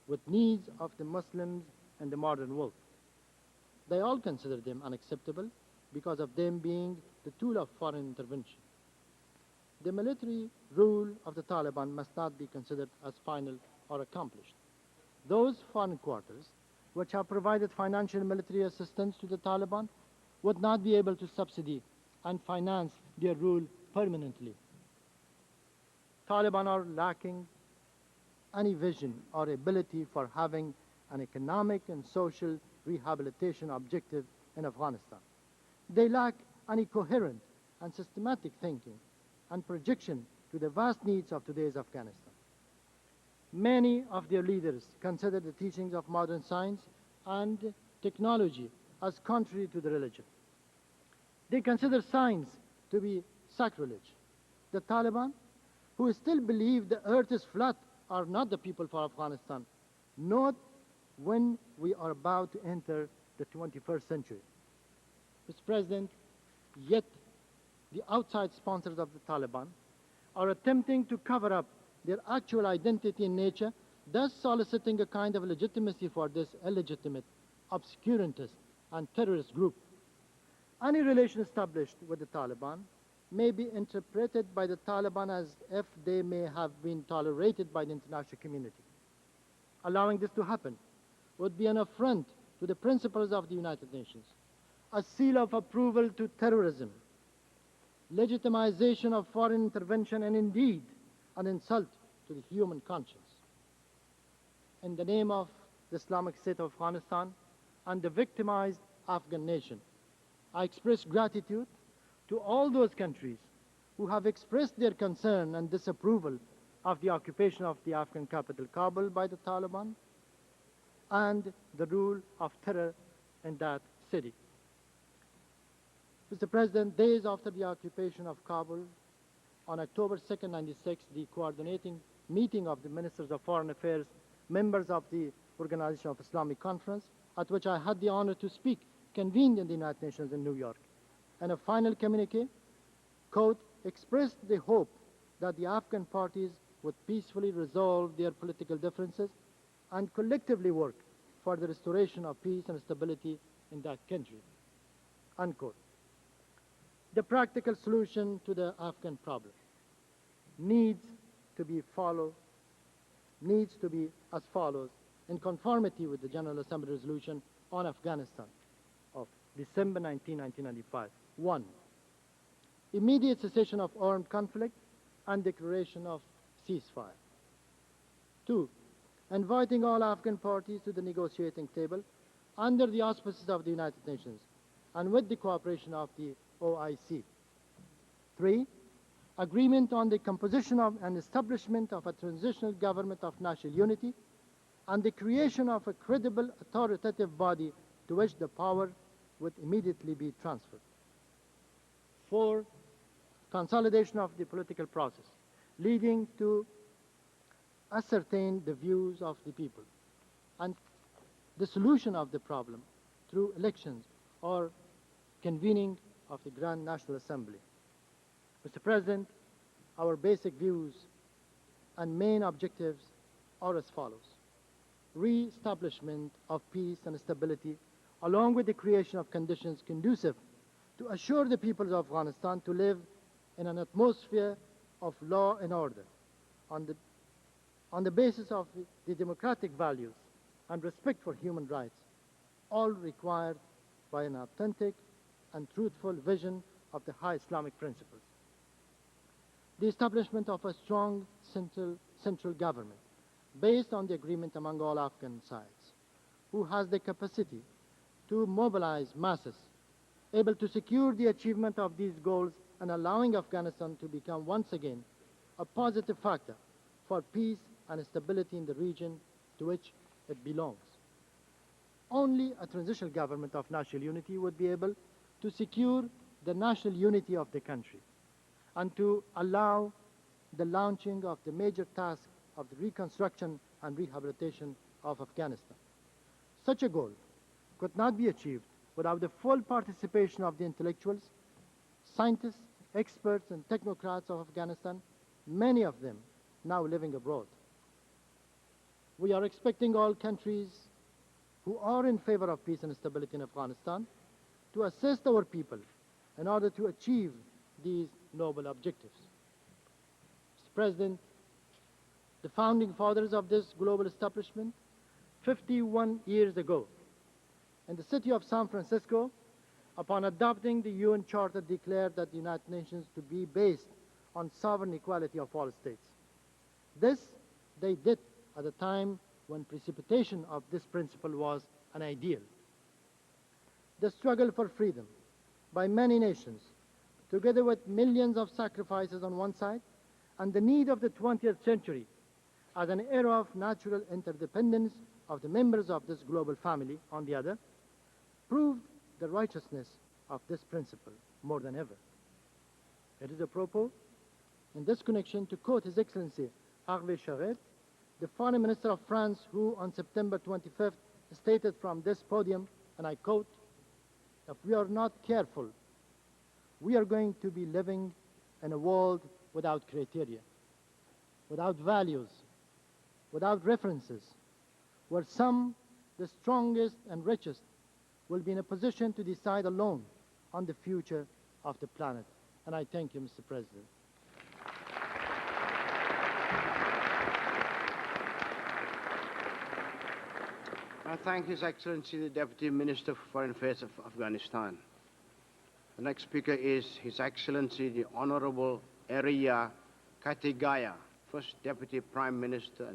with needs of the Muslims in the modern world. They all consider them unacceptable because of them being the tool of foreign intervention. The military rule of the Taliban must not be considered as final or accomplished. Those foreign quarters, which have provided financial and military assistance to the Taliban, would not be able to subsidy and finance their rule permanently. Taliban are lacking any vision or ability for having an economic and social rehabilitation objective in Afghanistan. They lack any coherent and systematic thinking and projection to the vast needs of today's Afghanistan. Many of their leaders consider the teachings of modern science and technology as contrary to the religion. They consider science to be sacrilege. The Taliban, who still believe the earth is flat, are not the people for Afghanistan, not when we are about to enter the 21st century. Mr. President, yet the outside sponsors of the Taliban are attempting to cover up their actual identity in nature, thus soliciting a kind of legitimacy for this illegitimate, obscurantist, and terrorist group. Any relation established with the Taliban may be interpreted by the Taliban as if they may have been tolerated by the international community. Allowing this to happen would be an affront to the principles of the United Nations, a seal of approval to terrorism, legitimization of foreign intervention, and indeed an insult to the human conscience. In the name of the Islamic State of Afghanistan and the victimized Afghan nation, I express gratitude to all those countries who have expressed their concern and disapproval of the occupation of the Afghan capital Kabul by the Taliban and the rule of terror in that city. Mr. President, days after the occupation of Kabul, on October 2nd, 1996, the coordinating meeting of the Ministers of Foreign Affairs, members of the Organization of Islamic Conference, at which I had the honor to speak, convened in the United Nations in New York. And a final communique, quote, expressed the hope that the Afghan parties would peacefully resolve their political differences and collectively work for the restoration of peace and stability in that country, unquote. The practical solution to the Afghan problem needs to be as follows, in conformity with the General Assembly resolution on Afghanistan of December 19, 1995. 1. Immediate cessation of armed conflict and declaration of ceasefire. 2. Inviting all Afghan parties to the negotiating table under the auspices of the United Nations and with the cooperation of the OIC. 3. Agreement on the composition of and establishment of a transitional government of national unity and the creation of a credible authoritative body to which the power would immediately be transferred. 4. Consolidation of the political process, leading to ascertain the views of the people and the solution of the problem through elections or convening of the Grand National Assembly. Mr. President, our basic views and main objectives are as follows. Re-establishment of peace and stability, along with the creation of conditions conducive to assure the people of Afghanistan to live in an atmosphere of law and order on the basis of the democratic values and respect for human rights, all required by an authentic and truthful vision of the high Islamic principles. The establishment of a strong central government based on the agreement among all Afghan sides, who has the capacity to mobilize masses, able to secure the achievement of these goals and allowing Afghanistan to become once again a positive factor for peace and stability in the region to which it belongs. Only a transitional government of national unity would be able to secure the national unity of the country and to allow the launching of the major task of the reconstruction and rehabilitation of Afghanistan. Such a goal could not be achieved without the full participation of the intellectuals, scientists, experts, and technocrats of Afghanistan, many of them now living abroad. We are expecting all countries who are in favor of peace and stability in Afghanistan to assist our people in order to achieve these noble objectives. Mr. President, the founding fathers of this global establishment, 51 years ago, in the city of San Francisco, upon adopting the UN Charter, declared that the United Nations to be based on sovereign equality of all states. This they did at a time when precipitation of this principle was an ideal. The struggle for freedom by many nations, together with millions of sacrifices on one side, and the need of the 20th century as an era of natural interdependence of the members of this global family on the other, proved the righteousness of this principle more than ever. It is apropos in this connection to quote His Excellency Hervé Charette, the Foreign Minister of France, who on September 25th stated from this podium, and I quote, "If we are not careful, we are going to be living in a world without criteria, without values, without references, where some, the strongest and richest, will be in a position to decide alone on the future of the planet." And I thank you, Mr. President. I thank His Excellency the Deputy Minister for Foreign Affairs of Afghanistan. The next speaker is His Excellency the Honorable Eria Katigaya, First Deputy Prime Minister